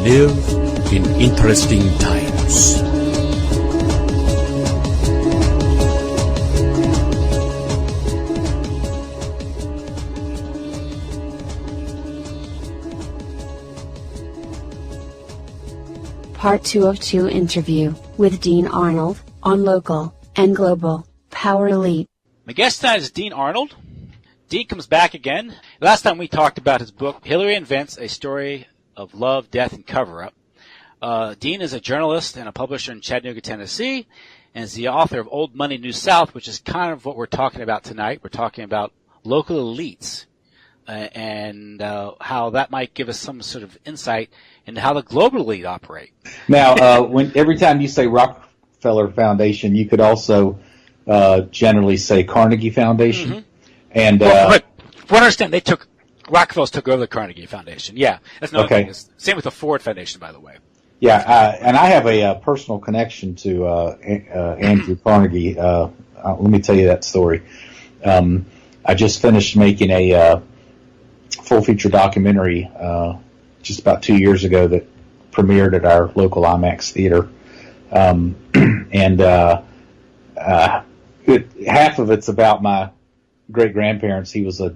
live in interesting times. Part 2 of 2 interview with Dean Arnold on local and global Power Elite. My guest tonight is Dean Arnold. Dean comes back again. Last time we talked about his book, Hillary Invents, A Story of Love, Death, and Cover-Up. Dean is a journalist and a publisher in Chattanooga, Tennessee, and is the author of Old Money, New South, which is kind of what we're talking about tonight. We're talking about local elites and how that might give us some sort of insight into how the global elite operate. Now, every time you say Rockefeller Foundation, you could also generally say Carnegie Foundation. Mm-hmm. And but understand, Rockefellers took over the Carnegie Foundation. Yeah, that's another thing. Same with the Ford Foundation, by the way. Yeah, and I have a personal connection to Andrew Carnegie. Let me tell you that story. I just finished making a full feature documentary just about 2 years ago that premiered at our local IMAX theater, and half of it's about my great-grandparents. He was a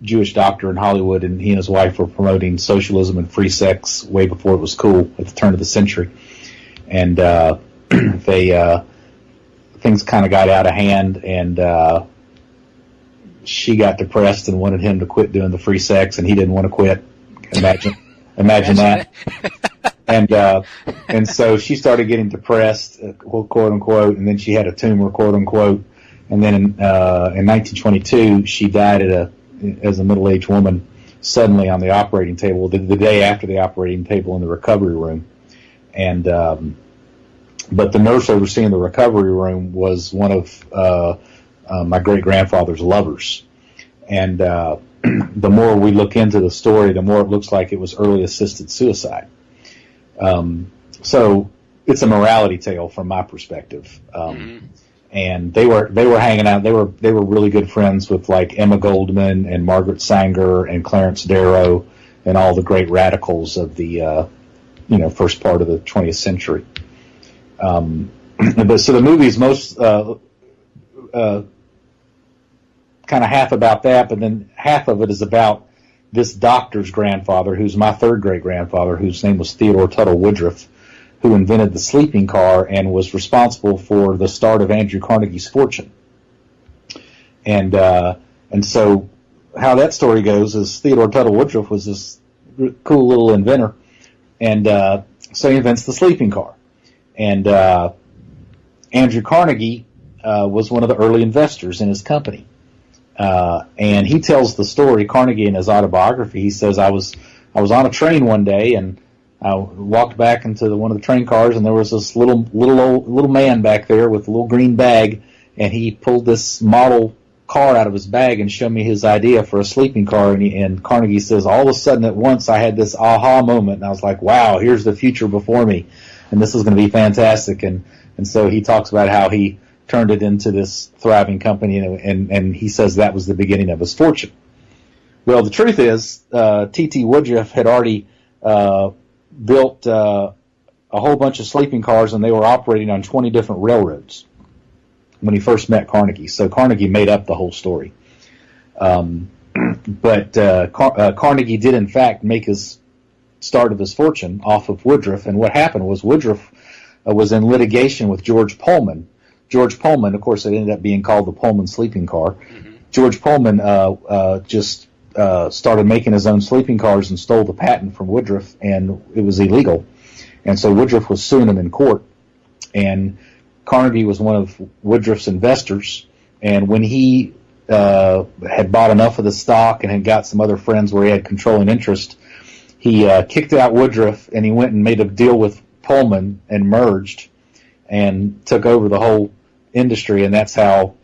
Jewish doctor in Hollywood, and he and his wife were promoting socialism and free sex way before it was cool at the turn of the century. And things kind of got out of hand, and she got depressed and wanted him to quit doing the free sex, and he didn't want to quit. Imagine that. And so she started getting depressed, quote unquote, and then she had a tumor, quote unquote. And then in 1922, she died as a middle-aged woman suddenly on the operating table, the day after the operating table in the recovery room. And but the nurse overseeing the recovery room was one of my great-grandfather's lovers. And the more we look into the story, the more it looks like it was early assisted suicide. So it's a morality tale from my perspective. And they were hanging out. They were really good friends with like Emma Goldman and Margaret Sanger and Clarence Darrow and all the great radicals of the first part of the 20th century. But so the movie is most kind of half about that, but then half of it is about this doctor's grandfather, who's my third great-grandfather, whose name was Theodore Tuttle Woodruff, who invented the sleeping car and was responsible for the start of Andrew Carnegie's fortune. And so how that story goes is Theodore Tuttle Woodruff was this cool little inventor, and so he invents the sleeping car. And Andrew Carnegie was one of the early investors in his company. And he tells the story, Carnegie, in his autobiography. He says, I was on a train one day, and I walked back into one of the train cars, and there was this little man back there with a little green bag, and he pulled this model car out of his bag and showed me his idea for a sleeping car. And Carnegie says, all of a sudden at once I had this aha moment, and I was like, wow, here's the future before me, and this is going to be fantastic. And so he talks about how he turned it into this thriving company, and he says that was the beginning of his fortune. Well, the truth is, T.T. Woodruff had already built a whole bunch of sleeping cars, and they were operating on 20 different railroads when he first met Carnegie. So Carnegie made up the whole story. But Carnegie did, in fact, make his start of his fortune off of Woodruff, and what happened was Woodruff was in litigation with George Pullman. George Pullman, of course, it ended up being called the Pullman sleeping car. Mm-hmm. George Pullman just started making his own sleeping cars and stole the patent from Woodruff, and it was illegal. And so Woodruff was suing him in court, and Carnegie was one of Woodruff's investors. And when he had bought enough of the stock and had got some other friends where he had controlling interest, he kicked out Woodruff, and he went and made a deal with Pullman and merged and took over the whole industry, and that's how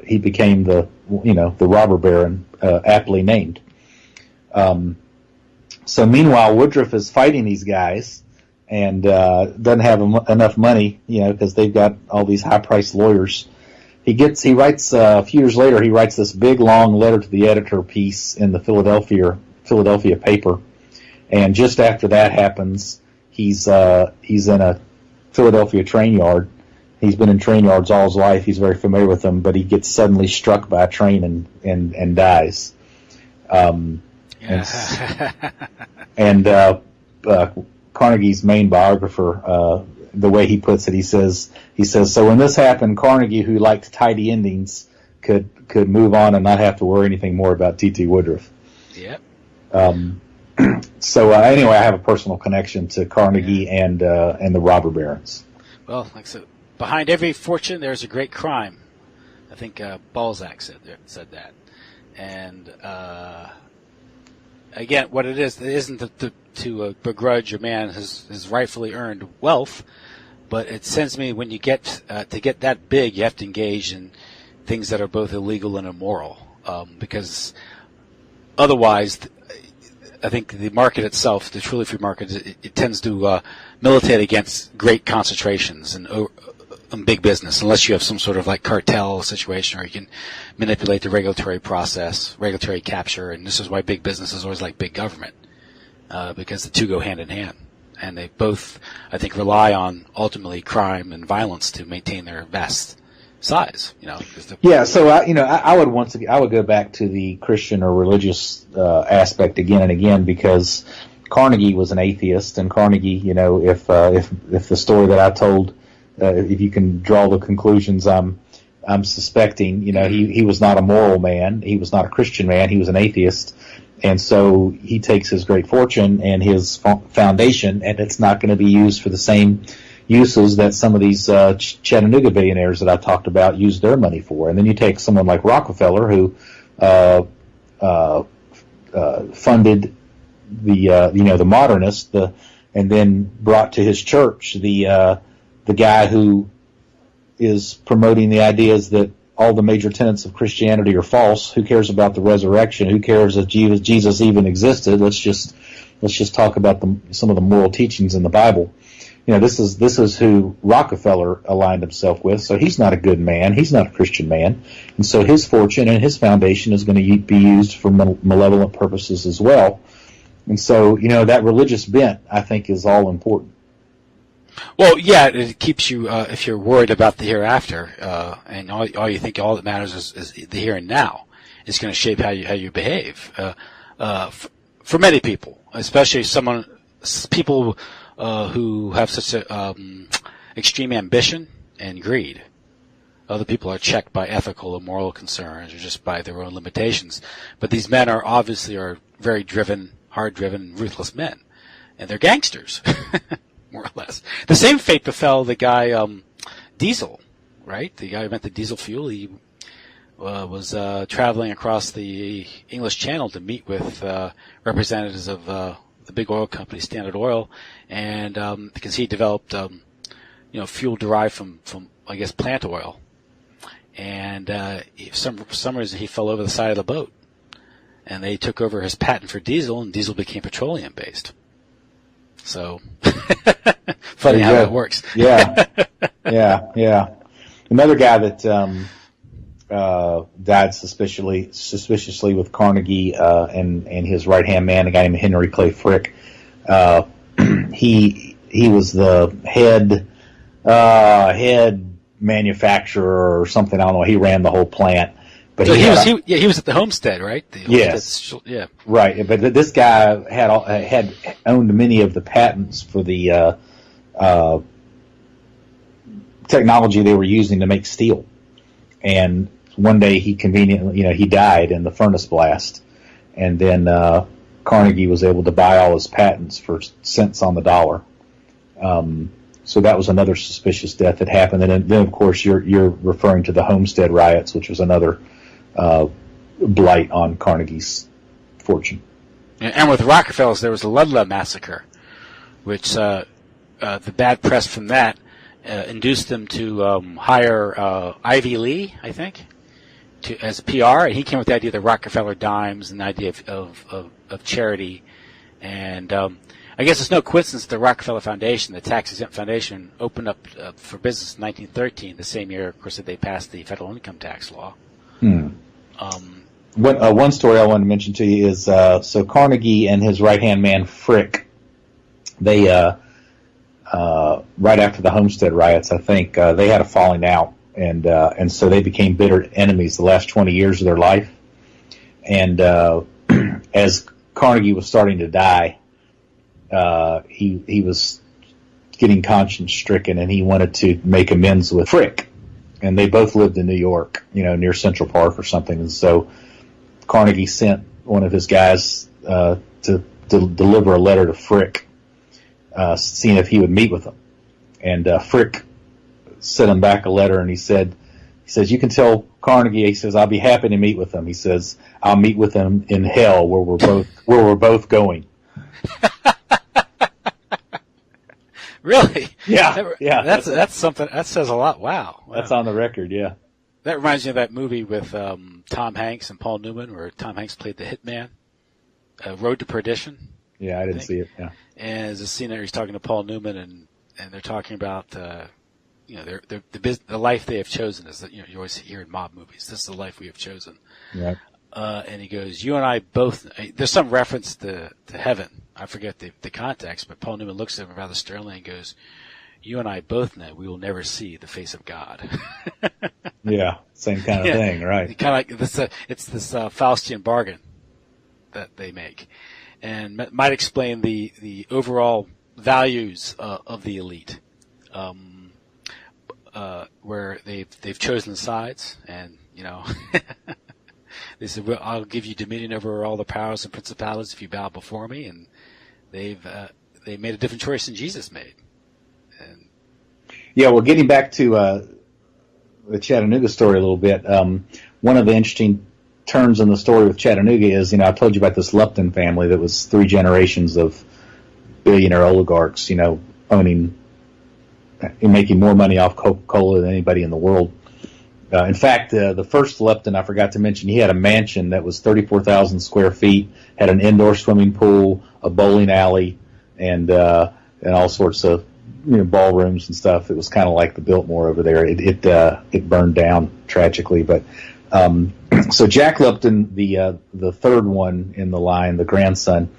he became the robber baron, aptly named. So meanwhile, Woodruff is fighting these guys and doesn't have enough money, because they've got all these high-priced lawyers. He writes a few years later. He writes this big long letter to the editor piece in the Philadelphia paper, And just after that happens, he's in a Philadelphia train yard. He's been in train yards all his life. He's very familiar with them, but he gets suddenly struck by a train and dies. Carnegie's main biographer, the way he puts it, he says, so when this happened, Carnegie, who liked tidy endings, could move on and not have to worry anything more about T.T. Woodruff. Yep. So anyway, I have a personal connection to Carnegie and the robber barons. Well, like so, behind every fortune, there's a great crime. I think Balzac said that. And again, what it isn't to begrudge a man his rightfully earned wealth, but it sends me when you get to get that big, you have to engage in things that are both illegal and immoral, because otherwise, I think the market itself, the truly free market, it tends to militate against great concentrations and big business, unless you have some sort of like cartel situation, or you can manipulate the regulatory process, regulatory capture, and this is why big business is always like big government, because the two go hand in hand, and they both, I think, rely on ultimately crime and violence to maintain their vast size. Yeah. So I would go back to the Christian or religious aspect again and again, because Carnegie was an atheist, and Carnegie, if the story that I told, if you can draw the conclusions I'm suspecting, he was not a moral man, he was not a Christian man, he was an atheist, and so he takes his great fortune and his foundation, and it's not going to be used for the same uses that some of these Chattanooga billionaires that I talked about use their money for. And then you take someone like Rockefeller, who funded the modernists, and then brought to his church the guy who is promoting the ideas that all the major tenets of Christianity are false. Who cares about the resurrection? Who cares if Jesus even existed? Let's just talk about some of the moral teachings in the Bible. This is who Rockefeller aligned himself with. So he's not a good man. He's not a Christian man. And so his fortune and his foundation is going to be used for malevolent purposes as well. And so, that religious bent, I think, is all important. Well, yeah, it keeps you, if you're worried about the hereafter, and all you think all that matters is the here and now, it's going to shape how you behave. For many people, especially people who have such extreme ambition and greed. Other people are checked by ethical or moral concerns, or just by their own limitations. But these men are very driven, hard-driven, ruthless men, and they're gangsters, more or less. The same fate befell the guy Diesel, right? The guy who invented diesel fuel. He was traveling across the English Channel to meet with representatives of the big oil company, Standard Oil, and because he developed fuel derived from I guess plant oil, and for some reason he fell over the side of the boat, and they took over his patent for diesel, and diesel became petroleum based. So funny how that works. Yeah. Another guy that died suspiciously with Carnegie and his right hand man, a guy named Henry Clay Frick. He was the head manufacturer or something. I don't know. He ran the whole plant. But so he was at the homestead, right? Yes. Yeah. Right. But this guy had owned many of the patents for the technology they were using to make steel. And one day he conveniently, he died in the furnace blast, and then Carnegie was able to buy all his patents for cents on the dollar. So that was another suspicious death that happened. And then of course, you're referring to the Homestead riots, which was another blight on Carnegie's fortune. And with Rockefellers, there was the Ludlow massacre, which the bad press from that induced them to hire Ivy Lee, I think, as PR, and he came with the idea of the Rockefeller dimes and the idea of charity. And I guess it's no coincidence the Rockefeller Foundation, the tax-exempt foundation, opened up for business in 1913, the same year, of course, that they passed the federal income tax law. One story I wanted to mention to you is so Carnegie and his right-hand man Frick, they right after the Homestead riots, I think they had a falling out, and so they became bitter enemies the last 20 years of their life. And as Carnegie was starting to die, he was getting conscience stricken, and he wanted to make amends with Frick. And they both lived in New York, near Central Park or something. And so Carnegie sent one of his guys to deliver a letter to Frick, seeing if he would meet with him. And Frick sent him back a letter, and he says, you can tell Carnegie, he says, I'll be happy to meet with him. He says, I'll meet with him in hell where we're both going. Really? Yeah. That's something that says a lot. Wow. That's on the record. Yeah. That reminds me of that movie with Tom Hanks and Paul Newman, where Tom Hanks played the hitman, Road to Perdition. Yeah, I didn't see it. Yeah. And there's a scene there he's talking to Paul Newman, and they're talking about the life they have chosen is that you always hear in mob movies. This is the life we have chosen. Right. And he goes, you and I both. There's some reference to heaven. I forget the context, but Paul Newman looks at him rather sternly and goes, "You and I both know we will never see the face of God." Yeah, same kind of thing, right? Kind of like this. It's this Faustian bargain that they make, and might explain the overall values of the elite, where they've chosen sides, and they said, well, I'll give you dominion over all the powers and principalities if you bow before me, and they made a different choice than Jesus made. And yeah, well, getting back to the Chattanooga story a little bit, one of the interesting turns in the story with Chattanooga is, I told you about this Lupton family that was 3 generations of billionaire oligarchs, owning and making more money off Coca-Cola than anybody in the world. In fact, the first Lupton, I forgot to mention, he had a mansion that was 34,000 square feet, had an indoor swimming pool, a bowling alley, and all sorts of ballrooms and stuff. It was kind of like the Biltmore over there. It burned down tragically, but so Jack Lupton, the third one in the line, the grandson,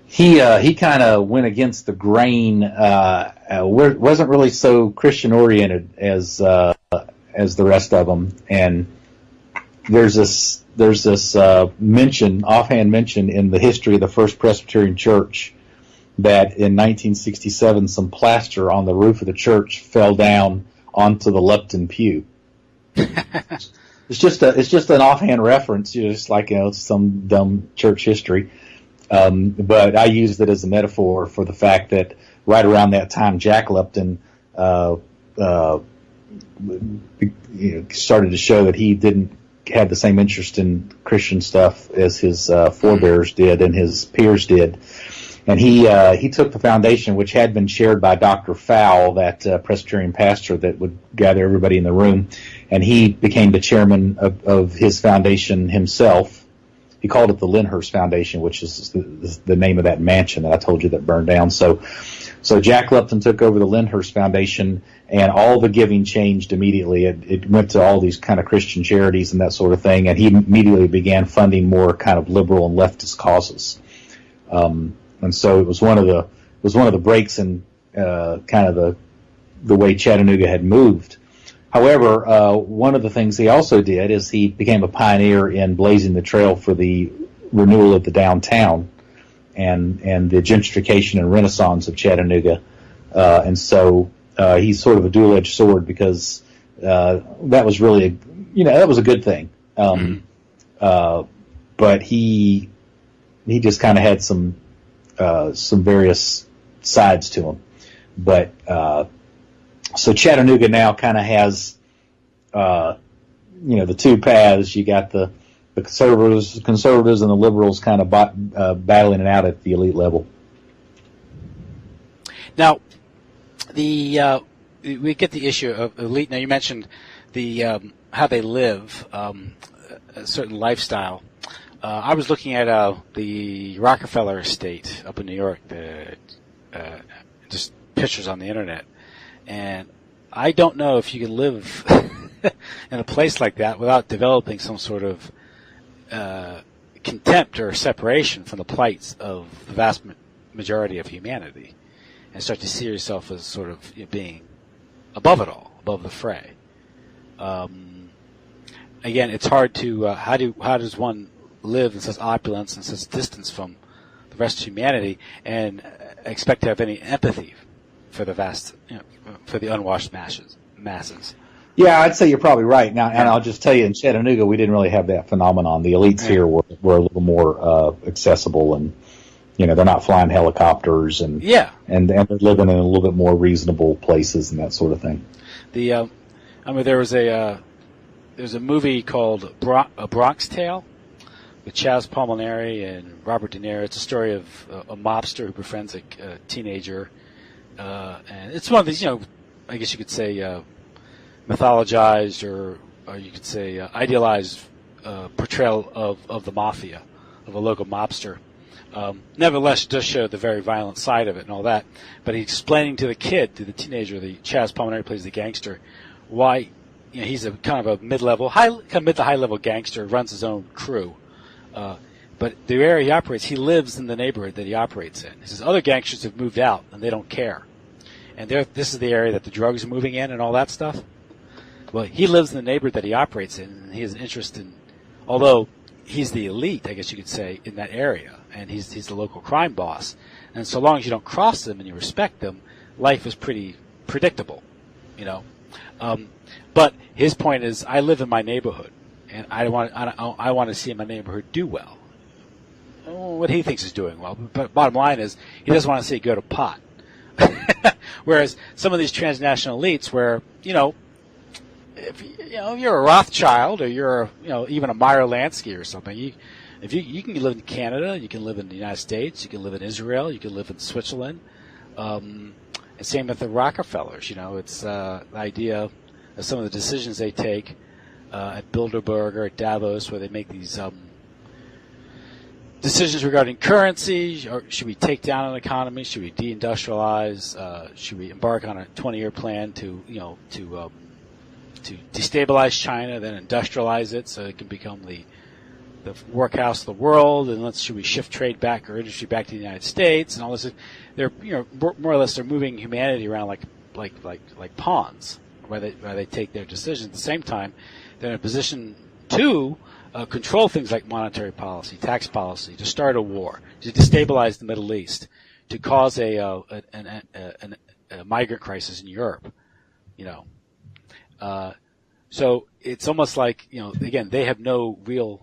he kind of went against the grain. Wasn't really so Christian oriented as the rest of them, and there's this offhand mention in the history of the First Presbyterian Church that in 1967 some plaster on the roof of the church fell down onto the Lupton pew. It's just an offhand reference, just like it's some dumb church history. But I used it as a metaphor for the fact that right around that time, Jack Lupton started to show that he didn't have the same interest in Christian stuff as his forebears did and his peers did. And he took the foundation, which had been shared by Dr. Fowle, that Presbyterian pastor that would gather everybody in the room, and he became the chairman of his foundation himself. He called it the Lyndhurst Foundation, which is the name of that mansion that I told you that burned down. So Jack Lupton took over the Lyndhurst Foundation, and all the giving changed immediately. It went to all these kind of Christian charities and that sort of thing, and he immediately began funding more kind of liberal and leftist causes. And so it was one of the breaks in kind of the way Chattanooga had moved. However, one of the things he also did is he became a pioneer in blazing the trail for the renewal of the downtown and the gentrification and renaissance of Chattanooga. And so he's sort of a dual-edged sword because that was really that was a good thing. But he just kind of had some various sides to him. But so Chattanooga now kind of has the two paths. You got the conservatives and the liberals kind of battling it out at the elite level. Now, we get the issue of elite. Now, you mentioned the how they live, a certain lifestyle. I was looking at the Rockefeller estate up in New York, just pictures on the internet, and I don't know if you can live in a place like that without developing some sort of contempt or separation from the plights of the vast majority of humanity, and start to see yourself as sort of being above it all, above the fray. Again, it's hard to how does one live in such opulence and such distance from the rest of humanity and expect to have any empathy for the vast, for the unwashed masses. Yeah, I'd say you're probably right. Now, and I'll just tell you, in Chattanooga, we didn't really have that phenomenon. The elites here were a little more accessible, and they're not flying helicopters, and and they're living in a little bit more reasonable places and that sort of thing. There was a movie called A Bronx Tale with Chaz Palminteri and Robert De Niro. It's a story of a mobster who befriends a teenager, and it's one of these, I guess you could say, mythologized or you could say idealized portrayal of the mafia, of a local mobster. Nevertheless, it does show the very violent side of it and all that. But he's explaining to the teenager, the Chaz Palminteri plays the gangster, why he's a kind of a mid to high level gangster, runs his own crew. But the area he operates, he lives in the neighborhood that he operates in. He says other gangsters have moved out and they don't care. And this is the area that the drugs are moving in and all that stuff. Well, he lives in the neighborhood that he operates in, and he has an interest in, although he's the elite, I guess you could say, in that area, and he's the local crime boss. And so long as you don't cross them and you respect them, life is pretty predictable, But his point is, I live in my neighborhood, and I want to see my neighborhood do well. What he thinks is doing well, but bottom line is, he doesn't want to see it go to pot. Whereas some of these transnational elites, where if you're a Rothschild or you're even a Meyer Lansky or something, you can live in Canada, you can live in the United States, you can live in Israel, you can live in Switzerland. And same with the Rockefellers. It's the idea of some of the decisions they take at Bilderberg or at Davos, where they make these decisions regarding currency. Or should we take down an economy? Should we deindustrialize? Should we embark on a 20-year plan to destabilize China, then industrialize it so it can become the workhouse of the world, and should we shift trade back or industry back to the United States and all this? They're more or less they're moving humanity around like pawns where they take their decisions. At the same time, they're in a position to control things like monetary policy, tax policy, to start a war, to destabilize the Middle East, to cause a migrant crisis in Europe. So it's almost like, again, they have no real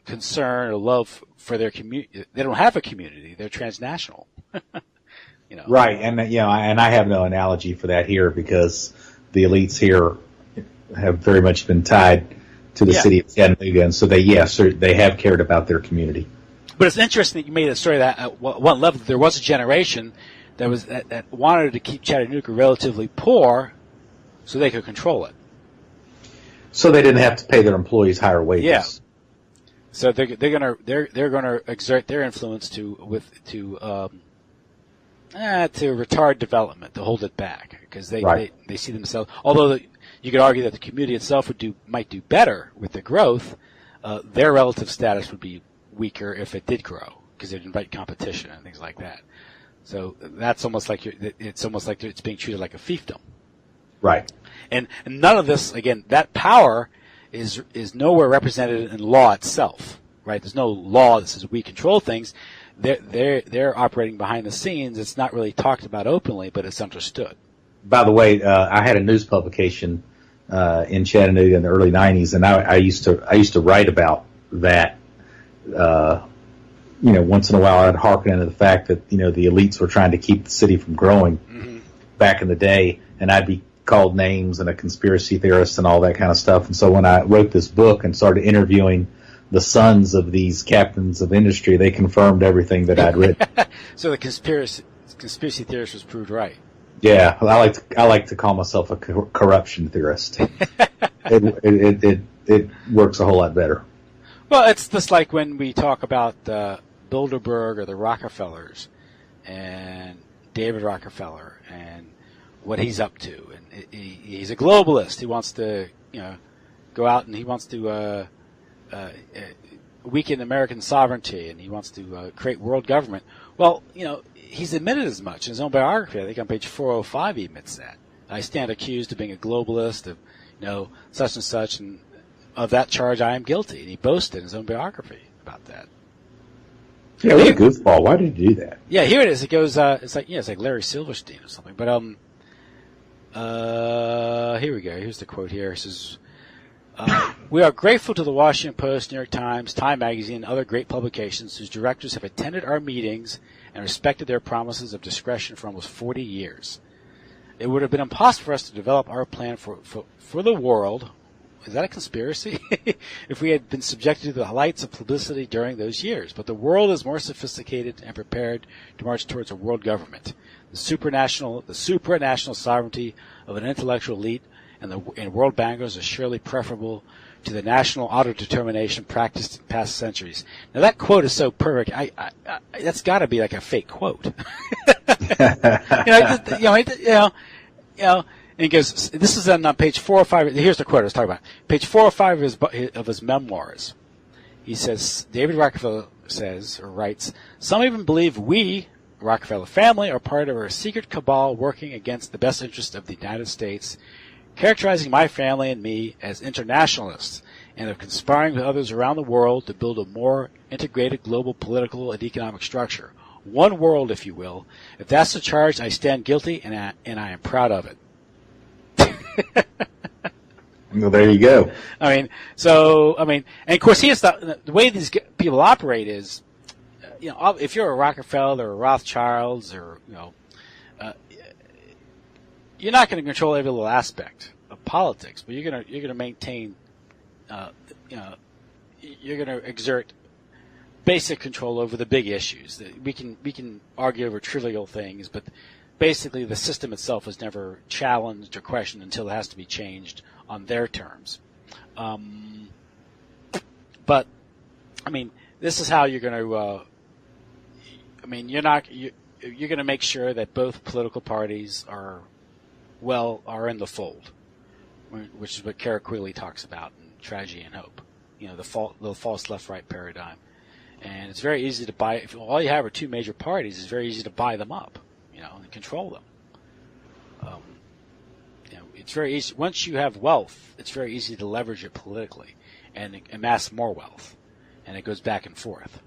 concern or love for their community. They don't have a community. They're transnational. Right, and and I have no analogy for that here because the elites here have very much been tied to the city of Chattanooga, and so they have cared about their community. But it's interesting that you made a story that at one level there was a generation that wanted to keep Chattanooga relatively poor so they could control it. So they didn't have to pay their employees higher wages. Yeah. So they're gonna exert their influence to retard development, to hold it back, because they see themselves. Although you could argue that the community itself might do better with the growth, their relative status would be weaker if it did grow, because they'd invite competition and things like that. So that's almost like it's being treated like a fiefdom. Right. And none of this, again, that power is nowhere represented in law itself, right? There's no law that says we control things. They're operating behind the scenes. It's not really talked about openly, but it's understood. By the way, I had a news publication in Chattanooga in the early '90s, and I used to write about that. Once in a while, I'd hearken into the fact that the elites were trying to keep the city from growing back in the day, and I'd be called names and a conspiracy theorist and all that kind of stuff. And so when I wrote this book and started interviewing the sons of these captains of industry, they confirmed everything that I'd written. So the conspiracy theorist was proved right. Yeah, I like to call myself a corruption theorist. It works a whole lot better. Well, it's just like when we talk about Bilderberg or the Rockefellers and David Rockefeller and what he's up to, and he's a globalist. He wants to go out and he wants to weaken American sovereignty, and he wants to create world government. Well, he's admitted as much in his own biography. I think on page 405 he admits that. I stand accused of being a globalist, of such and such, and of that charge I am guilty. And he boasted in his own biography about that. Yeah, what a goofball. Why did he do that? Yeah, here it is. It goes, it's like Larry Silverstein or something. But, here we go. Here's the quote here. It says, we are grateful to the Washington Post, New York Times, Time Magazine, and other great publications whose directors have attended our meetings and respected their promises of discretion for almost 40 years. It would have been impossible for us to develop our plan for the world. Is that a conspiracy? If we had been subjected to the heights of publicity during those years. But the world is more sophisticated and prepared to march towards a world government. The supranational sovereignty of an intellectual elite and world bankers is surely preferable to the national autodetermination practiced in past centuries. Now that quote is so perfect. That's got to be like a fake quote. And he goes, this is on page 405. Here's the quote I was talking about. Page 405 of his memoirs. He says, David Rockefeller writes, some even believe we, Rockefeller family, are part of a secret cabal working against the best interest of the United States, characterizing my family and me as internationalists, and of conspiring with others around the world to build a more integrated global political and economic structure. One world, if you will. If that's the charge, I stand guilty, and I am proud of it. Well, there you go. And of course, the way these people operate is, if you're a Rockefeller or a Rothschilds or, you're not going to control every little aspect of politics, but you're going to maintain, you're going to exert basic control over the big issues. We can argue over trivial things, but basically the system itself is never challenged or questioned until it has to be changed on their terms. But this is how you're going to. You're going to make sure that both political parties are in the fold, which is what Kara Quigley talks about in Tragedy and Hope. The false left-right paradigm, and it's very easy to buy. If all you have are two major parties, it's very easy to buy them up, and control them. It's very easy. Once you have wealth, it's very easy to leverage it politically and amass more wealth, and it goes back and forth.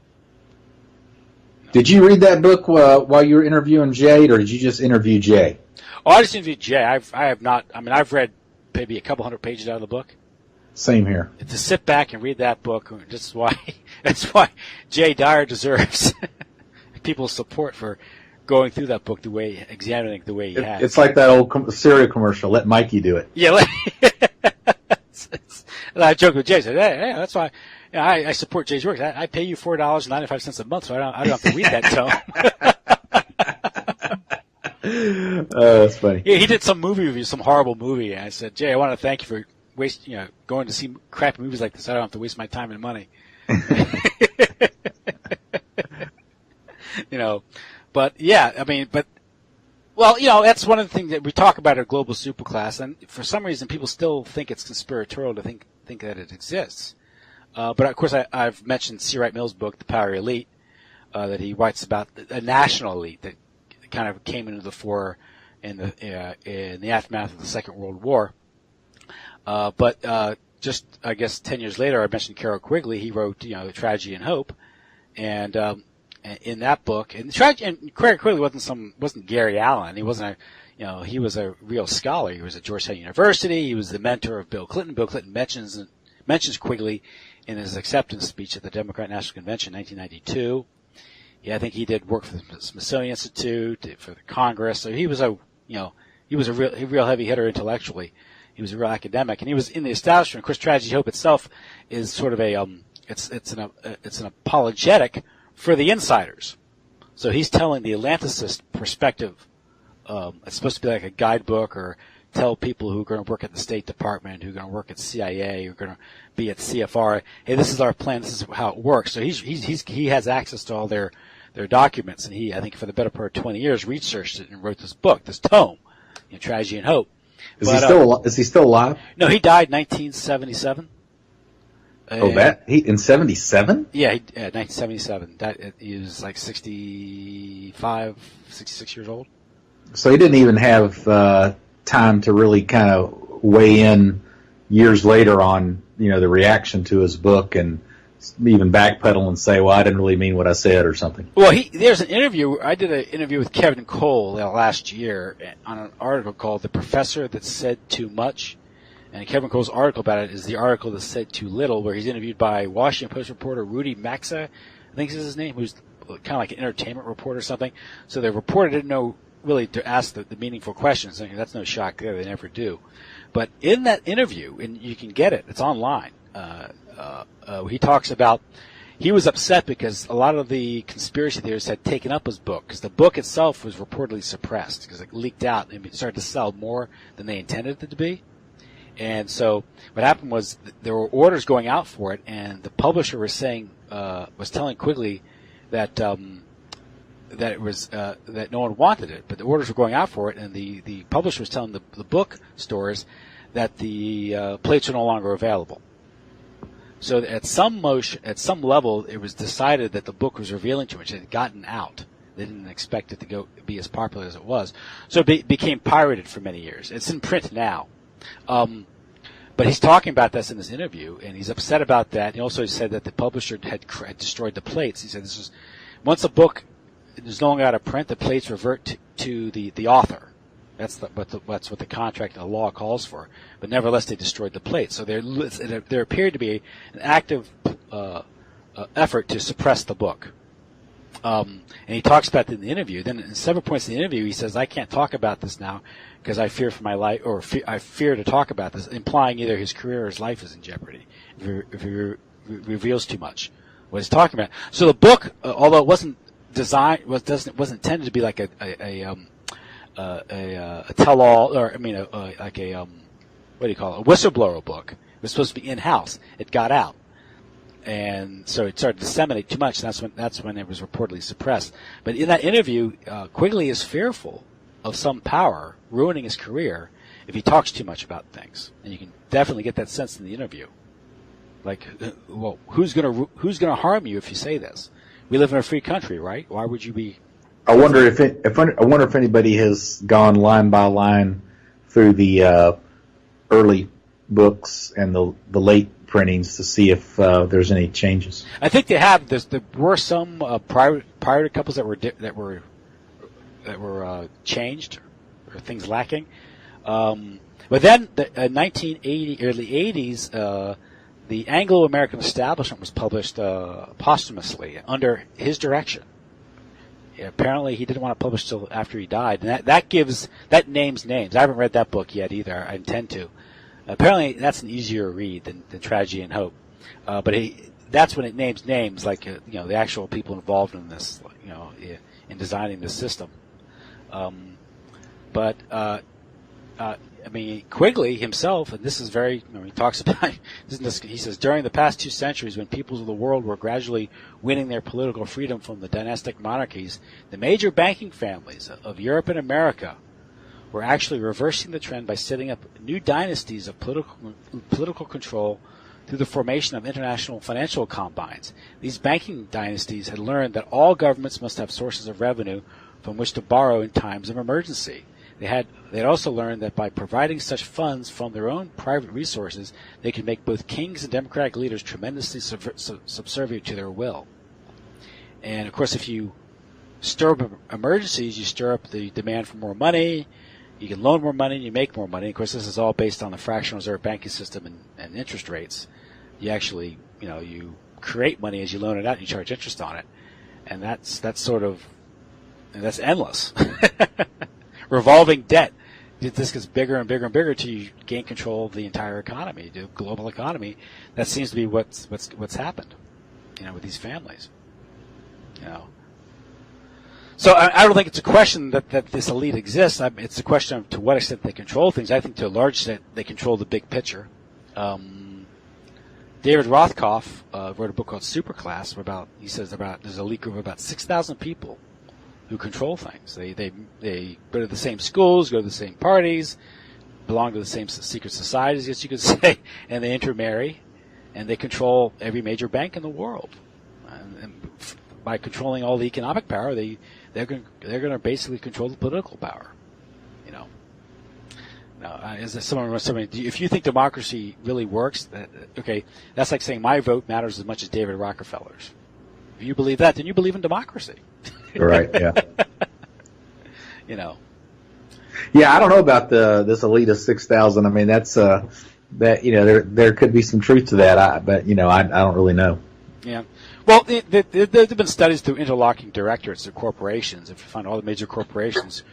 Did you read that book while you were interviewing Jade, or did you just interview Jay? Oh, I just interviewed Jay. I have not. I've read maybe a couple hundred pages out of the book. Same here. To sit back and read that book, that's why Jay Dyer deserves people's support for going through that book examining the way he has. It's like that old cereal commercial. Let Mikey do it. Yeah. I joke with Jay. I said, hey, that's why I support Jay's work. I pay you $4.95 a month, so I don't have to read that tome. That's funny. Yeah, he did some movie review, some horrible movie, and I said, Jay, I want to thank you for going to see crappy movies like this. I don't have to waste my time and money. But yeah, that's one of the things that we talk about a global superclass, and for some reason people still think it's conspiratorial to think that it exists. But of course I've mentioned C. Wright Mill's book, The Power Elite, that he writes about a national elite that kind of came into the fore in the aftermath of the Second World War. But just, I guess, 10 years later, I mentioned Carroll Quigley. He wrote, Tragedy and Hope. And in that book, and Carroll Quigley wasn't Gary Allen. He wasn't he was a real scholar. He was at Georgetown University. He was the mentor of Bill Clinton. Bill Clinton mentions Quigley in his acceptance speech at the Democrat National Convention in 1992. Yeah, I think he did work for the Smithsonian Institute, for the Congress. So he was a real heavy hitter intellectually. He was a real academic, and he was in the establishment. Of course, Tragedy and Hope itself is sort of it's an apologetic for the insiders. So he's telling the Atlanticist perspective. It's supposed to be like a guidebook, or tell people who are going to work at the State Department, who are going to work at CIA, who are going to be at CFR, hey, this is our plan, this is how it works. So he has access to all their documents, and he, I think for the better part of 20 years, researched it and wrote this book, this tome, Tragedy and Hope. Is he still alive? No, he died in 1977. In 77? Yeah, 1977. He was like 65, 66 years old. So he didn't even have time to really kind of weigh in years later on, the reaction to his book and even backpedal and say, well, I didn't really mean what I said or something. Well, there's an interview. I did an interview with Kevin Cole last year on an article called "The Professor That Said Too Much." And Kevin Cole's article about it is the article that said too little, where he's interviewed by Washington Post reporter Rudy Maxa, I think is his name, who's kind of like an entertainment reporter or something. So the reporter didn't know really to ask the meaningful questions. I mean, that's no shock there. They never do. But in that interview, and you can get it, it's online, he talks about he was upset because a lot of the conspiracy theorists had taken up his book, because the book itself was reportedly suppressed, because it leaked out and it started to sell more than they intended it to be. And so what happened was there were orders going out for it, and the publisher was saying, was telling Quigley that that it was that no one wanted it, but the orders were going out for it, and the publisher was telling the book stores that the plates are no longer available. So at some level, it was decided that the book was revealing too much. It had gotten out. They didn't expect it to be as popular as it was. So it became pirated for many years. It's in print now. But he's talking about this in this interview, and he's upset about that. He also said that the publisher had destroyed the plates. He said once a book is no longer out of print, the plates revert to the author. That's what the contract and the law calls for. But nevertheless, they destroyed the plates. So there appeared to be an active effort to suppress the book. And he talks about it in the interview. Then in several points in the interview, he says, I can't talk about this now because I fear for my life, or I fear to talk about this, implying either his career or his life is in jeopardy if he reveals too much what he's talking about. So the book, although it wasn't designed, wasn't intended to be like a tell-all, or what do you call it, a whistleblower book. It was supposed to be in-house. It got out. And so it started to disseminate too much, and that's when it was reportedly suppressed. But in that interview, Quigley is fearful of some power ruining his career if he talks too much about things, and you can definitely get that sense in the interview. Like, well, who's gonna harm you if you say this? We live in a free country, right? Why would you be? I wonder if anybody has gone line by line through the early books and the late printings to see if there's any changes. I think they have. There were some prior to couples that were changed, or things lacking. But then, in 1980, early 80s, the Anglo-American Establishment was published posthumously under his direction. Yeah, apparently, he didn't want to publish till after he died, and that names names. I haven't read that book yet either. I intend to. Apparently, that's an easier read than Tragedy and Hope. But that's when it names names, like the actual people involved in this, in designing this system. Quigley himself, and this is very, he talks about, he says, during the past 2 centuries, when peoples of the world were gradually winning their political freedom from the dynastic monarchies, the major banking families of Europe and America were actually reversing the trend by setting up new dynasties of political control through the formation of international financial combines. These banking dynasties had learned that all governments must have sources of revenue from which to borrow in times of emergency. They had also learned that by providing such funds from their own private resources, they could make both kings and democratic leaders tremendously subservient to their will. And of course, if you stir up emergencies, you stir up the demand for more money. You can loan more money and you make more money. Of course, this is all based on the fractional reserve banking system and interest rates. You actually, you create money as you loan it out and you charge interest on it. And that's endless. Revolving debt. This gets bigger and bigger and bigger until you gain control of the entire economy, the global economy. That seems to be what's happened, with these families. So I don't think it's a question that this elite exists. It's a question of to what extent they control things. I think to a large extent they control the big picture. David Rothkopf wrote a book called Superclass, he says there's an elite group of about 6,000 people who control things. They go to the same schools, go to the same parties, belong to the same secret societies, I guess you could say, and they intermarry. and they control every major bank in the world. And by controlling all the economic power, they're going to basically control the political power. Now, if you think democracy really works, that's like saying my vote matters as much as David Rockefeller's. If you believe that, then you believe in democracy. Right. Yeah. Yeah, I don't know about this elite of 6,000. I mean, that's there could be some truth to that. But I don't really know. Yeah. Well, there have been studies through interlocking directorates of corporations. If you find all the major corporations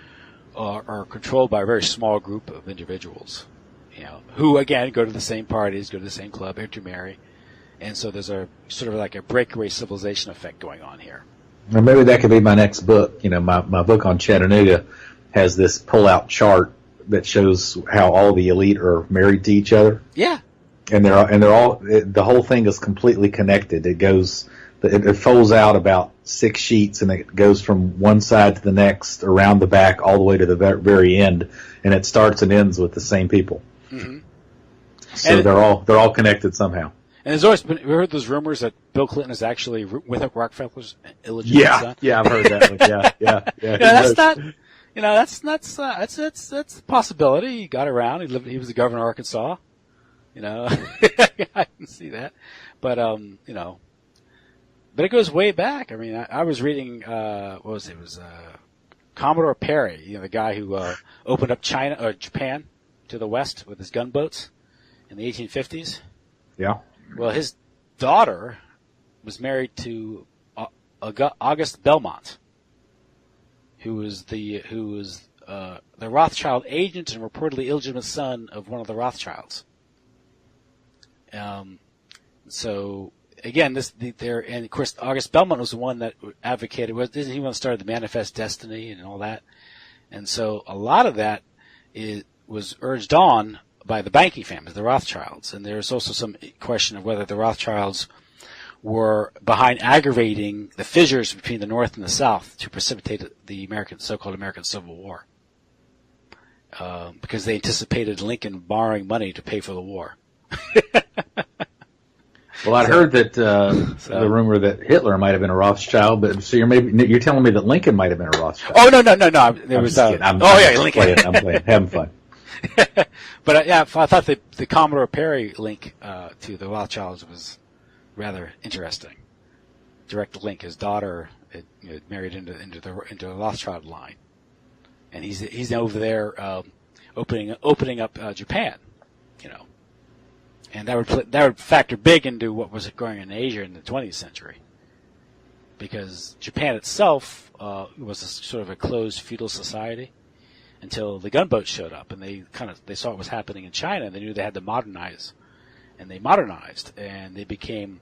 are controlled by a very small group of individuals, who again go to the same parties, go to the same club, intermarry, and so there's a sort of like a breakaway civilization effect going on here. Well, maybe that could be my next book. My book on Chattanooga has this pull-out chart that shows how all the elite are married to each other. Yeah, and they're all the whole thing is completely connected. It folds out about 6 sheets, and it goes from one side to the next, around the back, all the way to the very end, and it starts and ends with the same people. Mm-hmm. So they're all connected somehow. And there's always been, we heard those rumors that Bill Clinton is actually with Rockefeller's illegitimate son. Yeah, I've heard that one. Yeah. That's not, that's a possibility. He got around. He was the governor of Arkansas. I can see that, but but it goes way back. I mean, I was reading, what was it? It was Commodore Perry, the guy who opened up Japan to the west with his gunboats in the 1850s. Yeah. Well, his daughter was married to August Belmont, who was the Rothschild agent and reportedly illegitimate son of one of the Rothschilds. So again, and of course August Belmont was the one that advocated. Didn't he want to start the Manifest Destiny and all that? And so a lot of that was urged on by the banking families, the Rothschilds. And there's also some question of whether the Rothschilds were behind aggravating the fissures between the North and the South to precipitate the so-called American Civil War, because they anticipated Lincoln borrowing money to pay for the war. Well, I'd heard that the rumor that Hitler might have been a Rothschild, but so you're telling me that Lincoln might have been a Rothschild. Oh no! There was Lincoln. I'm playing, having fun. But I thought the Commodore Perry link to the Rothschilds was rather interesting. Direct link. His daughter married into the Rothschild line, and he's over there opening up Japan. And that would factor big into what was going on in Asia in the 20th century, because Japan itself was a sort of a closed feudal society until the gunboats showed up, and they saw what was happening in China, and they knew they had to modernize, and they modernized, and they became,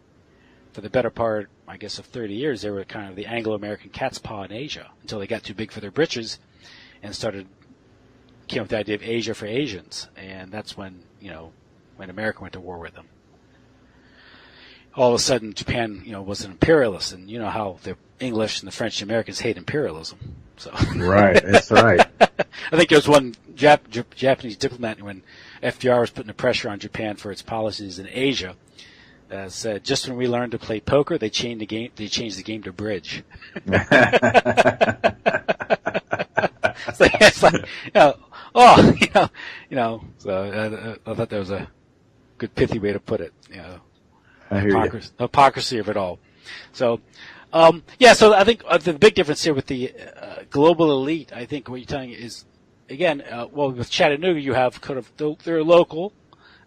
for the better part, I guess, of 30 years, they were kind of the Anglo-American cat's paw in Asia until they got too big for their britches, and came up with the idea of Asia for Asians, and that's when when America went to war with them. All of a sudden, Japan, was an imperialist, and you know how the English and the French and Americans hate imperialism. So right, that's right. I think there was one Japanese diplomat when FDR was putting the pressure on Japan for its policies in Asia. Said, just when we learned to play poker, they changed the game. They changed the game to bridge. So it's like, So I thought that was a good pithy way to put it. Hypocrisy of it all. So, so I think the big difference here with the global elite, I think what you're telling is, again, with Chattanooga, you have they're local,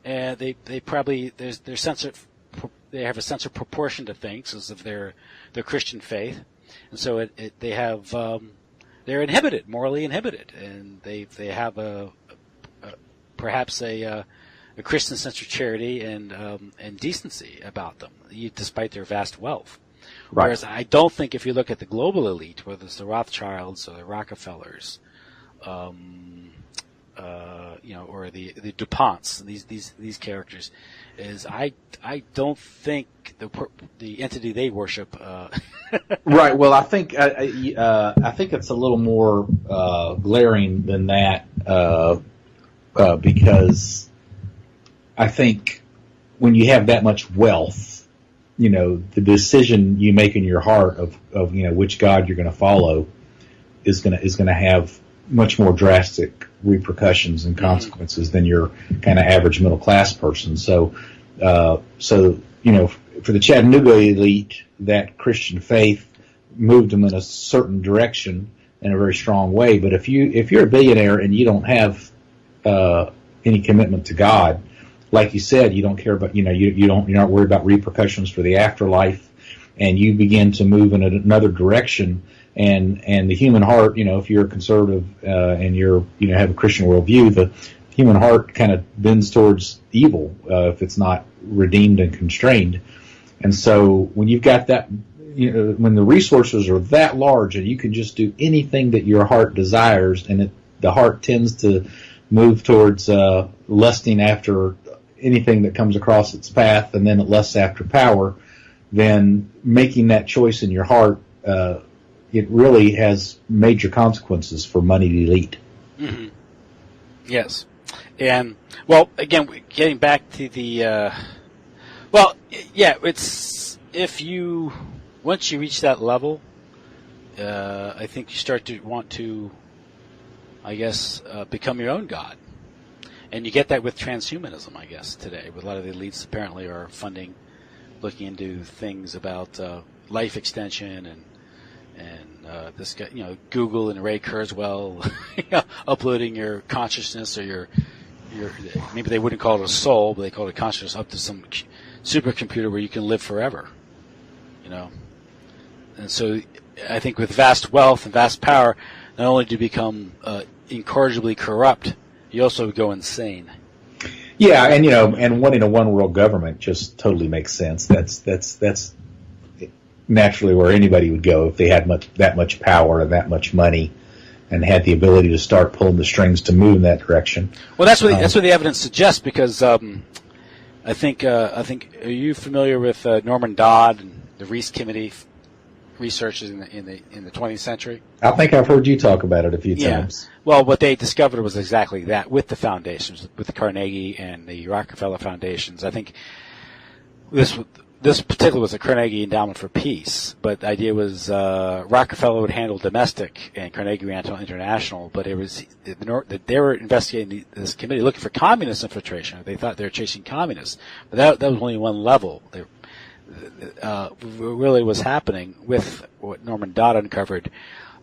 and they probably they have a sense of proportion to things as of their Christian faith, and so they're morally inhibited, and they have perhaps a Christian sense of charity and decency about them, despite their vast wealth. Right. Whereas I don't think if you look at the global elite, whether it's the Rothschilds or the Rockefellers, or the DuPonts, these characters, is I don't think the entity they worship. Right. Well, I think it's a little more glaring than that, because I think when you have that much wealth, the decision you make in your heart of which God you're going to follow is going to have much more drastic repercussions and consequences than your kind of average middle class person. So for the Chattanooga elite, that Christian faith moved them in a certain direction in a very strong way. But if you're a billionaire and you don't have any commitment to God, like you said, you don't care about you're not worried about repercussions for the afterlife, and you begin to move in another direction. And the human heart, if you're a conservative and you're have a Christian worldview, the human heart kind of bends towards evil if it's not redeemed and constrained. And so when you've got that, when the resources are that large and you can just do anything that your heart desires, and the heart tends to move towards lusting after anything that comes across its path, and then it lusts after power, then making that choice in your heart, it really has major consequences for moneyed elite. Mm-hmm. Yes. And, well, again, getting back to the, it's, once you reach that level, I think you start to want to, become your own God. And you get that with transhumanism, I guess, today. With a lot of the elites apparently are looking into things about life extension and this guy, Google and Ray Kurzweil, uploading your consciousness or your maybe they wouldn't call it a soul, but they call it consciousness up to some supercomputer where you can live forever, And so I think with vast wealth and vast power, not only do you become incorrigibly corrupt, you also go insane. Yeah, and wanting a one world government just totally makes sense. That's naturally where anybody would go if they had that much power and that much money, and had the ability to start pulling the strings to move in that direction. Well, that's what the evidence suggests, because I think are you familiar with Norman Dodd and the Reese Committee researches in the 20th century? I think I've heard you talk about it a few times. Well, what they discovered was exactly that with the foundations, with the Carnegie and the Rockefeller foundations. I think this particularly was a Carnegie Endowment for Peace, but the idea was Rockefeller would handle domestic and Carnegie would handle international. But it was they were investigating this committee looking for communist infiltration. They thought they were chasing communists, but that was only one level. Really was happening with what Norman Dodd uncovered.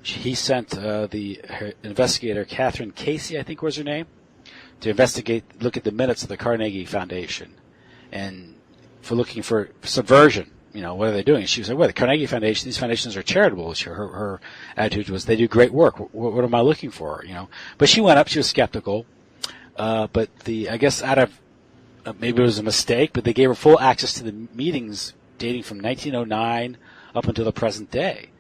He sent the investigator Catherine Casey, I think was her name, to look at the minutes of the Carnegie Foundation, and for looking for subversion. What are they doing? She was like, well, the Carnegie Foundation, these foundations are charitable. Her attitude was, they do great work. What am I looking for? But she went up, she was skeptical. But I guess out of, maybe it was a mistake, but they gave her full access to the meetings dating from 1909 up until the present day.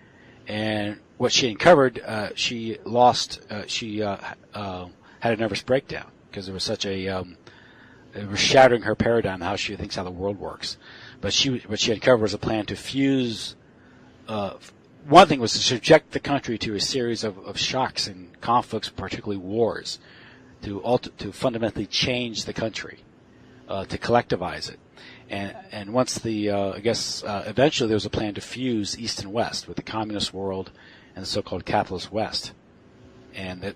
And what she uncovered, she lost, she had a nervous breakdown because there was such a, it was shattering her paradigm, how she thinks how the world works. But what she uncovered was a plan to fuse, one thing was to subject the country to a series of shocks and conflicts, particularly wars, to fundamentally change the country, to collectivize it. And once eventually there was a plan to fuse East and West with the communist world and the so-called capitalist West. And that's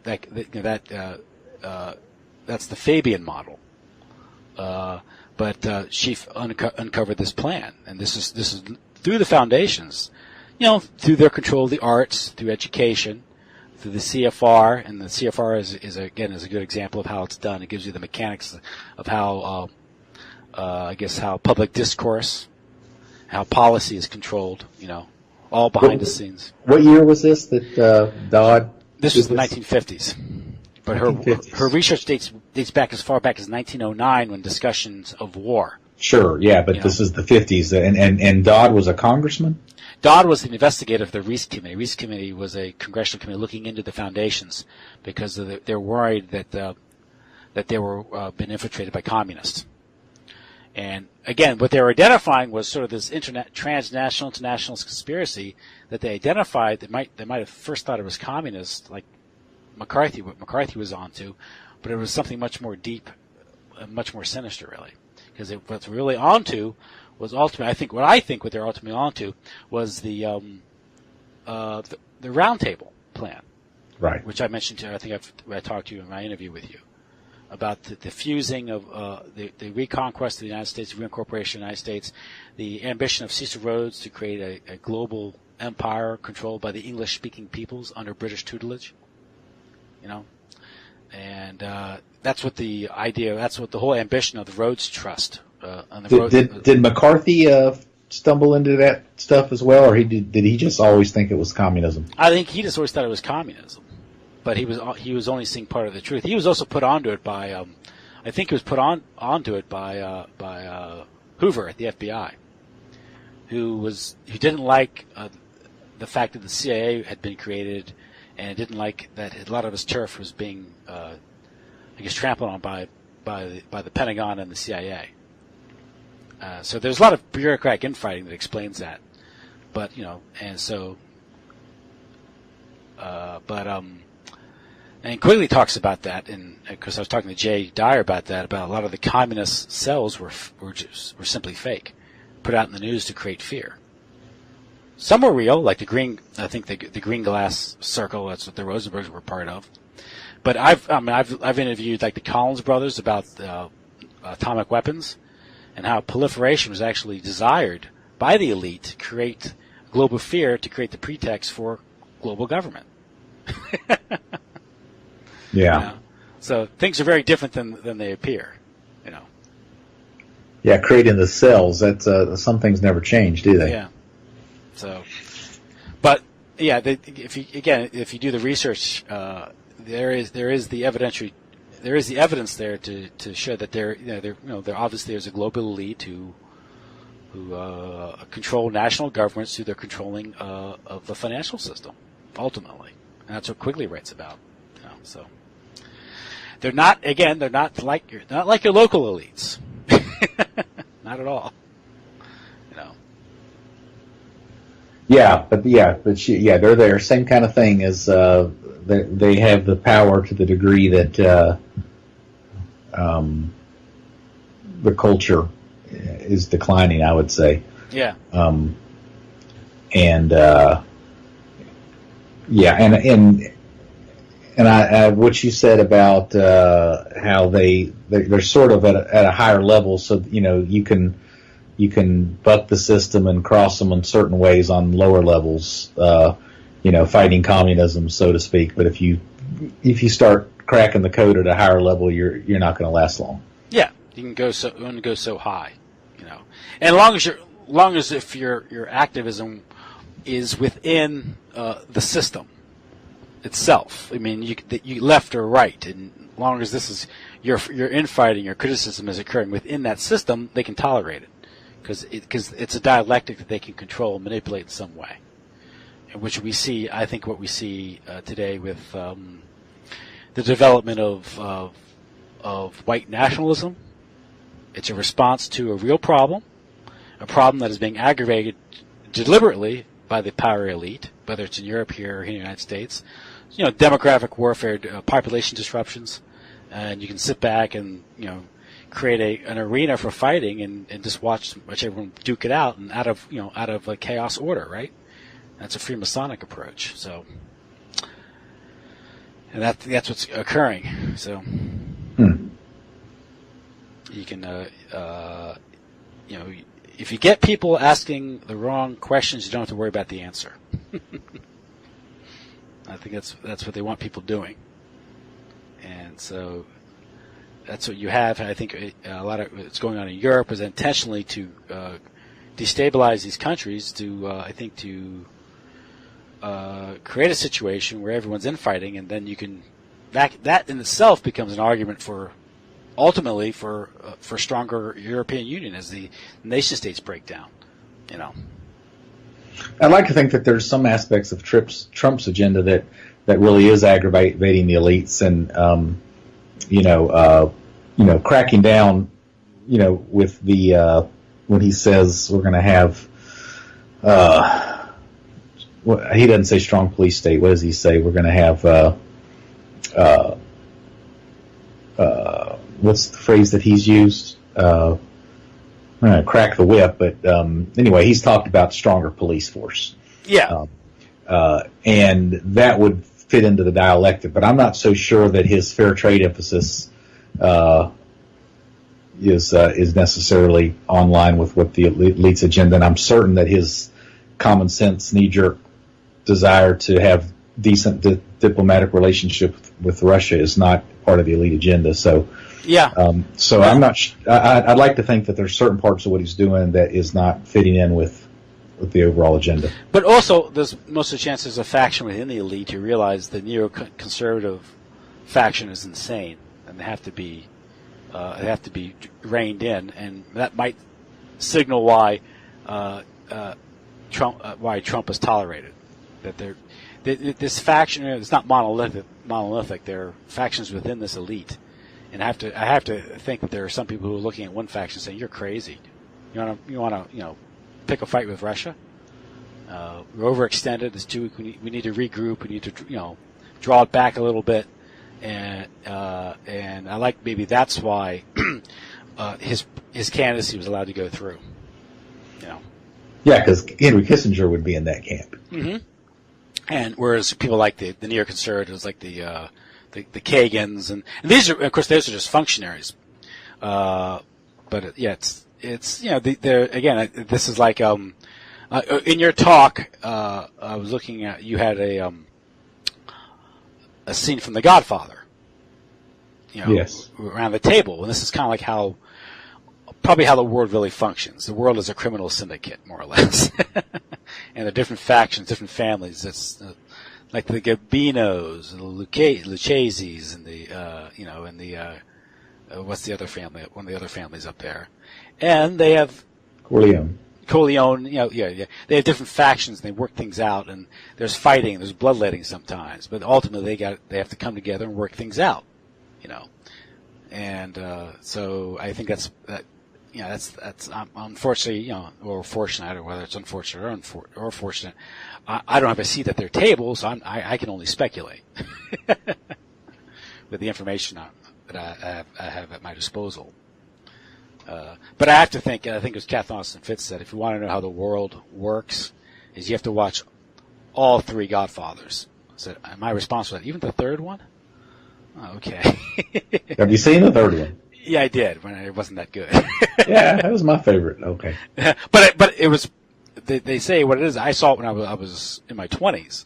the Fabian model. But she uncovered this plan, and this is through the foundations, through their control of the arts, through education, through the CFR, and the CFR is a good example of how it's done. It gives you the mechanics of how, how public discourse, how policy is controlled, all behind the scenes. What year was this that Dodd? This was the 1950s. But her research dates back as far back as 1909, when discussions of war. Sure, yeah, but this is the 50s, and Dodd was a congressman? Dodd was the investigator of the Reese Committee. Reese Committee was a congressional committee looking into the foundations because they're worried that they were been infiltrated by communists. And again, what they were identifying was sort of this transnational, international conspiracy that they identified. They might have first thought it was communist, like what McCarthy was onto, but it was something much more deep, much more sinister, really. because what's really onto was ultimately, what they're ultimately onto was the round table plan, Right. which I mentioned to. I think I talked to you in my interview with you about the fusing of the reconquest of the United States, the reincorporation of the United States, the ambition of Cecil Rhodes to create a global empire controlled by the English-speaking peoples under British tutelage. And that's what the whole ambition of the Rhodes Trust. Did McCarthy stumble into that stuff as well, or did he just always think it was communism? I think he just always thought it was communism, but he was only seeing part of the truth. He was also put onto it by, I think he was put onto it by Hoover at the FBI, who didn't like the fact that the CIA had been created, and didn't like that a lot of his turf was being, trampled on by the Pentagon and the CIA. So there's a lot of bureaucratic infighting that explains that, and Quigley talks about that, because I was talking to Jay Dyer about that, about a lot of the communist cells were simply fake, put out in the news to create fear. Some were real, like the green glass circle. That's what the Rosenbergs were part of. But I've interviewed like the Collins brothers about atomic weapons, and how proliferation was actually desired by the elite to create global fear, to create the pretext for global government. Yeah. So things are very different than they appear. Yeah, creating the cells. That's some things never change, do they? Yeah. So, but yeah, if you do the research, there is the evidence there to show that there obviously is a global elite who control national governments through their controlling of the financial system, ultimately, and that's what Quigley writes about. So they're not like your local elites, not at all. Yeah, but they're there. Same kind of thing as they have the power to the degree that the culture is declining, I would say. Yeah. And what you said about how they're sort of at a higher level, so you can buck the system and cross them in certain ways on lower levels, fighting communism, so to speak. But if you start cracking the code at a higher level, you're not going to last long. Yeah, you can go so high, and as long as if your activism is within the system itself. I mean, you left or right, and as long as this is your infighting, your criticism is occurring within that system, they can tolerate it. Because it's a dialectic that they can control and manipulate in some way, which we see. I think what we see today with the development of white nationalism. It's a response to a real problem, a problem that is being aggravated deliberately by the power elite, whether it's in Europe, here, or in the United States. Demographic warfare, population disruptions, and you can sit back and create an arena for fighting and just watch everyone duke it out, and out of a chaos order, right? That's a Freemasonic approach. So, and that's what's occurring. So, you can if you get people asking the wrong questions, you don't have to worry about the answer. I think that's what they want people doing, and so. That's what you have. I think a lot of what's going on in Europe is intentionally to destabilize these countries, to create a situation where everyone's infighting, and then you can that in itself becomes an argument for ultimately for stronger European Union as the nation states break down. I'd like to think that there's some aspects of Trump's agenda that really is aggravating the elites, and cracking down, with the when he says we're going to have, he doesn't say strong police state. What does he say? We're going to have, what's the phrase that he's used? crack the whip, but anyway, he's talked about stronger police force. Yeah. And that would fit into the dialectic, but I'm not so sure that his fair trade emphasis is necessarily online with what the elite's agenda, and I'm certain that his common sense, knee-jerk desire to have decent diplomatic relationship with Russia is not part of the elite agenda. So, so I'm not. I'd like to think that there's certain parts of what he's doing that is not fitting in with the overall agenda. But also, there's most of the chances a faction within the elite who realize the neoconservative faction is insane, and they have to be reined in, and that might signal why Trump is tolerated. That this faction is not monolithic. There are factions within this elite, and I have to think that there are some people who are looking at one faction saying, "You're crazy. You want to pick a fight with Russia? We're overextended. It's too weak. We need to regroup. We need to draw it back a little bit." And I like maybe that's why his candidacy was allowed to go through. Yeah, because Henry Kissinger would be in that camp. Mm-hmm. And whereas people like the neoconservatives, like the Kagans, and these are, of course, those are just functionaries. But it's again, this is like in your talk, I was looking at, you had a scene from The Godfather. Yes. Around the table, and this is kind of like probably how the world really functions. The world is a criminal syndicate, more or less. And the different factions, different families. It's like the Gabinos, and the Lucchese's, and what's the other family? One of the other families up there, and they have Corleone. They have different factions, and they work things out, and there's fighting, there's bloodletting sometimes, but ultimately they have to come together and work things out. And so I think that's unfortunately, or fortunate, or whether it's unfortunate or fortunate. I don't have a seat at their table, so I can only speculate with the information that I have at my disposal. But I have to think, and I think it was Kath Austin Fitz said, if you want to know how the world works, is you have to watch all three Godfathers. So my response was, even the third one? Oh, okay. Have you seen the third one? Yeah, I did. When it wasn't that good. Yeah, that was my favorite. Okay. But it was. They say what it is. I saw it when I was in my 20s,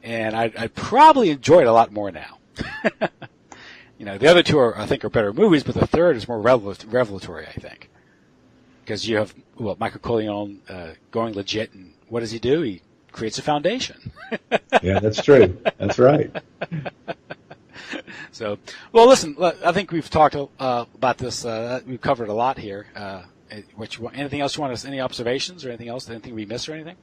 and I probably enjoy it a lot more now. The other two I think are better movies, but the third is more revelatory, I think, because you have Michael Corleone going legit, and what does he do? He creates a foundation. Yeah, that's true. That's right. So, well, listen. I think we've talked about this. We've covered a lot here. Anything else you want us? Any observations or anything else? Anything we missed or anything?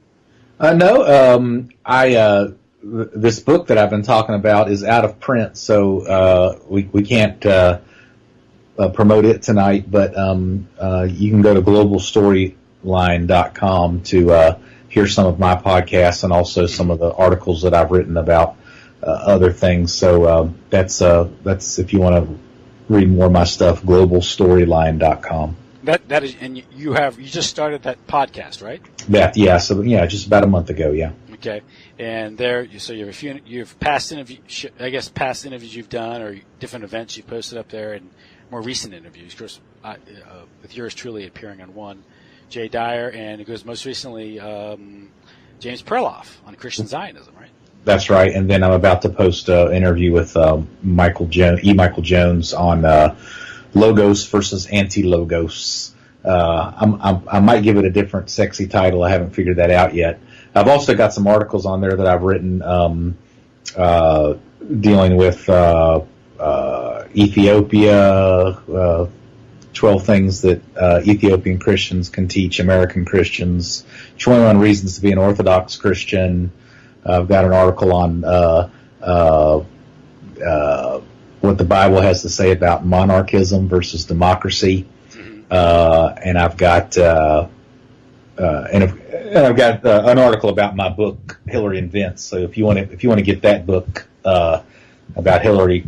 No. This book that I've been talking about is out of print, so we can't promote it tonight. But you can go to globalstoryline.com to hear some of my podcasts and also some of the articles that I've written about other things. So that's if you want to read more of my stuff, globalstoryline.com. That is, and you just started that podcast, right? Just about a month ago, yeah. Okay, and you've past interviews you've done, or different events you've posted up there, and more recent interviews. Of course, with yours truly appearing on one, Jay Dyer, and it goes most recently James Perloff on Christian Zionism, right? That's right, and then I'm about to post an interview with Michael Jones on logos versus anti-logos. I might give it a different sexy title. I haven't figured that out yet. I've also got some articles on there that I've written dealing with Ethiopia, 12 things that Ethiopian Christians can teach American Christians, 21 reasons to be an Orthodox Christian. I've got an article on what the Bible has to say about monarchism versus democracy, and I've got an article about my book Hillary and Vince. So if you want to get that book about Hillary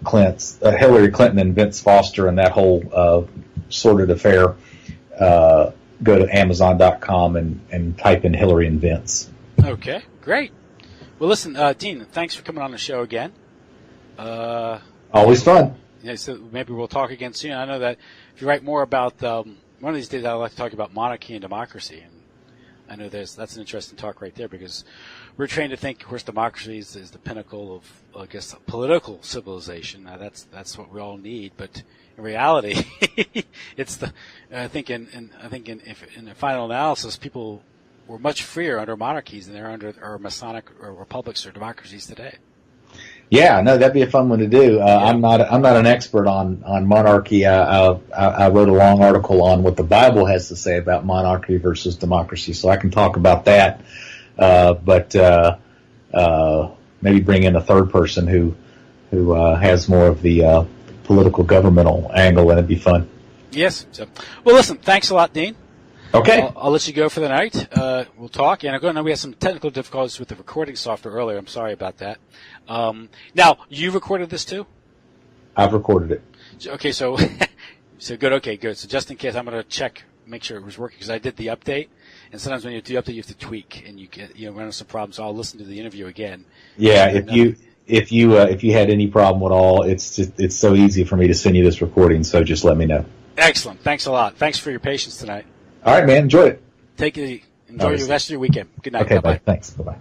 Clinton and Vince Foster and that whole sordid affair, go to Amazon.com and type in Hillary Invents. Okay, great. Well, listen, Dean, thanks for coming on the show again. Always fun. Yeah, so maybe we'll talk again soon. I know that if you write more about one of these days, I'd like to talk about monarchy and democracy. And I know that's an interesting talk right there, because we're trained to think, of course, democracy is the pinnacle of, I guess, political civilization. Now, that's what we all need, but in reality, it's I think in the final analysis, people were much freer under monarchies than they're under or Masonic or republics or democracies today. Yeah, no, that'd be a fun one to do. I'm not an expert on monarchy. I wrote a long article on what the Bible has to say about monarchy versus democracy, so I can talk about that. But maybe bring in a third person who has more of the political governmental angle, and it'd be fun. Yes. So, well, listen. Thanks a lot, Dean. Okay. I'll let you go for the night. We'll talk. And I know we had some technical difficulties with the recording software earlier. I'm sorry about that. Now, you recorded this too? I've recorded it. Okay, so good. Okay, good. So just in case, I'm going to check, make sure it was working, because I did the update. And sometimes when you do the update, you have to tweak, and you run into some problems. So I'll listen to the interview again. Yeah, if you had any problem at all, it's so easy for me to send you this recording. So just let me know. Excellent. Thanks a lot. Thanks for your patience tonight. All right, man. Enjoy it. Enjoy the rest of your weekend. Good night. Okay, Bye-bye. bye. Thanks. Bye-bye.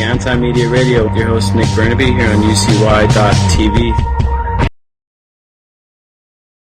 Anti-Media Radio with your host Nick Burnaby here on UCY.tv.